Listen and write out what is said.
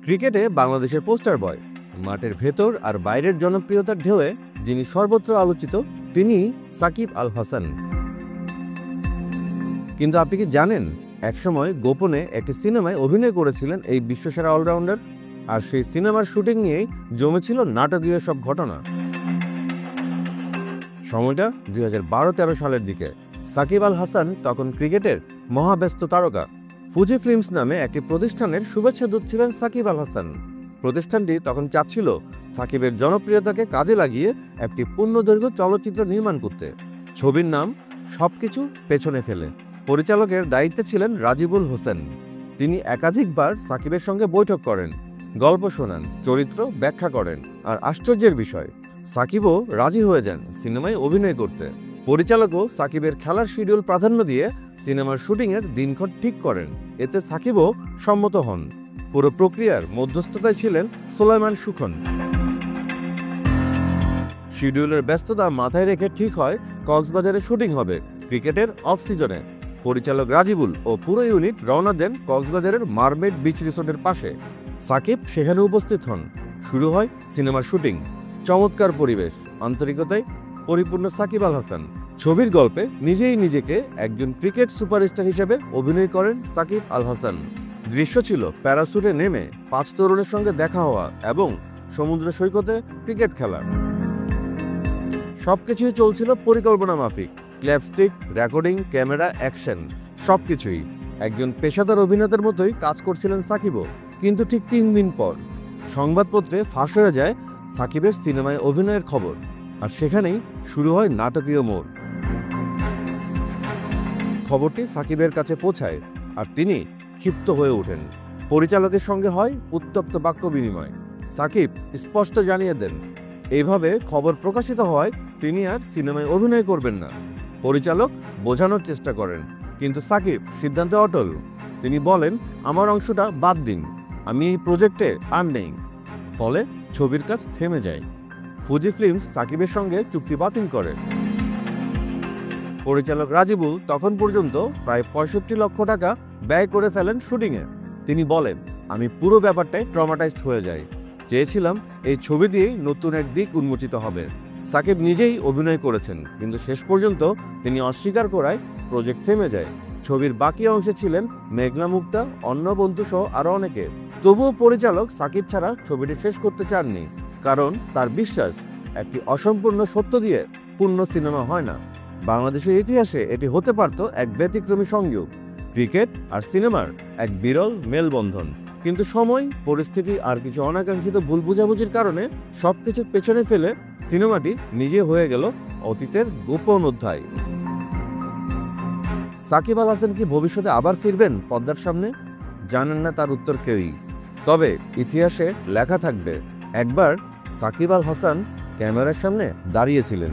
ক্রিকেটে বাংলাদেশের পোস্টার বয়, মাঠের ভেতর আর বাইরের জনপ্রিয়তার ঢেউয়ে যিনি সর্বত্র আলোচিত তিনি সাকিব আল হাসান। কিন্তু আপনি কি জানেন একসময় গোপনে একটি সিনেমায় অভিনয় করেছিলেন এই বিশ্বসেরা অলরাউন্ডার? আর সেই সিনেমার শুটিং নিয়েই জমেছিল নাটকীয় সব ঘটনা। সময়টা 2012-13 সালের দিকে। সাকিব আল হাসান তখন ক্রিকেটের মহাব্যস্ত তারকা। ফুজি ফিল্মস নামে একটি প্রতিষ্ঠানের শুভেচ্ছা দূত ছিলেন সাকিব আল হাসান। প্রতিষ্ঠানটি তখন চাচ্ছিল সাকিবের জনপ্রিয়তাকে কাজে লাগিয়ে একটি পূর্ণদৈর্ঘ্য চলচ্চিত্র নির্মাণ করতে। ছবির নাম সবকিছু পেছনে ফেলে। পরিচালকের দায়িত্বে ছিলেন রাজিবুল হোসেন। তিনি একাধিকবার সাকিবের সঙ্গে বৈঠক করেন, গল্প শোনান, চরিত্র ব্যাখ্যা করেন। আর আশ্চর্যের বিষয়, সাকিবও রাজি হয়ে যান সিনেমায় অভিনয় করতে। পরিচালকও সাকিবের খেলার শিডিউল প্রাধান্য দিয়ে সিনেমার শুটিংয়ের দিনক্ষণ ঠিক করেন। এতে সাকিবও সম্মত হন। পুরো প্রক্রিয়ার মধ্যস্থতায় ছিলেন সুলাইমান সুখন। শিডিউলের ব্যস্ততা মাথায় রেখে ঠিক হয় কক্সবাজারে শুটিং হবে ক্রিকেটের অফ সিজনে। পরিচালক রাজিবুল ও পুরো ইউনিট রওনা দেন কক্সবাজারের মারমেড বিচ রিসোর্টের পাশে। সাকিব সেখানে উপস্থিত হন। শুরু হয় সিনেমার শুটিং। চমৎকার পরিবেশ, আন্তরিকতায় পরিপূর্ণ সাকিব আল হাসান। ছবির গল্পে নিজেই নিজেকে একজন ক্রিকেট সুপারস্টার হিসেবে অভিনয় করেন সাকিব আল হাসান। দৃশ্য ছিল প্যারাসুটে নেমে 5 তরুণের সঙ্গে দেখা হওয়া এবং সমুদ্র সৈকতে ক্রিকেট খেলা। সবকিছুই চলছিল পরিকল্পনা মাফিক। ক্ল্যাপস্টিক, রেকর্ডিং, ক্যামেরা, অ্যাকশন সবকিছুই একজন পেশাদার অভিনেতার মতোই কাজ করছিলেন সাকিবও। কিন্তু ঠিক 3 দিন পর সংবাদপত্রে ফাঁস হয়ে যায় সাকিবের সিনেমায় অভিনয়ের খবর। আর সেখানেই শুরু হয় নাটকীয় মোড়। খবরটি সাকিবের কাছে পৌঁছায় আর তিনি ক্ষিপ্ত হয়ে ওঠেন। পরিচালকের সঙ্গে হয় উত্তপ্ত বাক্য বিনিময়। সাকিব স্পষ্ট জানিয়ে দেন এইভাবে খবর প্রকাশিত হয় তিনি আর সিনেমায় অভিনয় করবেন না। পরিচালক বোঝানোর চেষ্টা করেন, কিন্তু সাকিব সিদ্ধান্তে অটল। তিনি বলেন, আমার অংশটা বাদ দিন, আমি এই প্রজেক্টে আর নেই। ফলে ছবির কাজ থেমে যায়। ফুজি ফিল্মস সাকিবের সঙ্গে চুক্তি বাতিল করে। পরিচালক রাজিবুল তখন পর্যন্ত প্রায় 65 লক্ষ টাকা ব্যয় করে ফেলেন শুটিংয়ে। তিনি বলেন, আমি পুরো ব্যাপারটাই ট্রমাটাইজড হয়ে যাই। চেয়েছিলাম এই ছবি দিয়েই নতুন এক দিক উন্মোচিত হবে। সাকিব নিজেই অভিনয় করেছেন, কিন্তু শেষ পর্যন্ত তিনি অস্বীকার করায় প্রজেক্ট থেমে যায়। ছবির বাকি অংশে ছিলেন মেঘনা মুক্তা, অন্নবন্ধু সহ আরও অনেকে। তবুও পরিচালক সাকিব ছাড়া ছবিটি শেষ করতে চাননি, কারণ তার বিশ্বাস একটি অসম্পূর্ণ সত্য দিয়ে পূর্ণ সিনেমা হয় না। বাংলাদেশের ইতিহাসে এটি হতে পারত এক ব্যতিক্রমী সংযোগ, ক্রিকেট আর সিনেমার এক বিরল মেলবন্ধন। কিন্তু সময়, পরিস্থিতি আর কিছু অনাকাঙ্ক্ষিত ভুল বুঝাবুঝির কারণে সবকিছু পেছনে ফেলে সিনেমাটি নিজে হয়ে গেল অতীতের গোপন অধ্যায়। সাকিব আল হাসান কি ভবিষ্যতে আবার ফিরবেন পর্দার সামনে? জানেন না তার উত্তর কেউই। তবে ইতিহাসে লেখা থাকবে, একবার সাকিব আল হাসান ক্যামেরার সামনে দাঁড়িয়েছিলেন।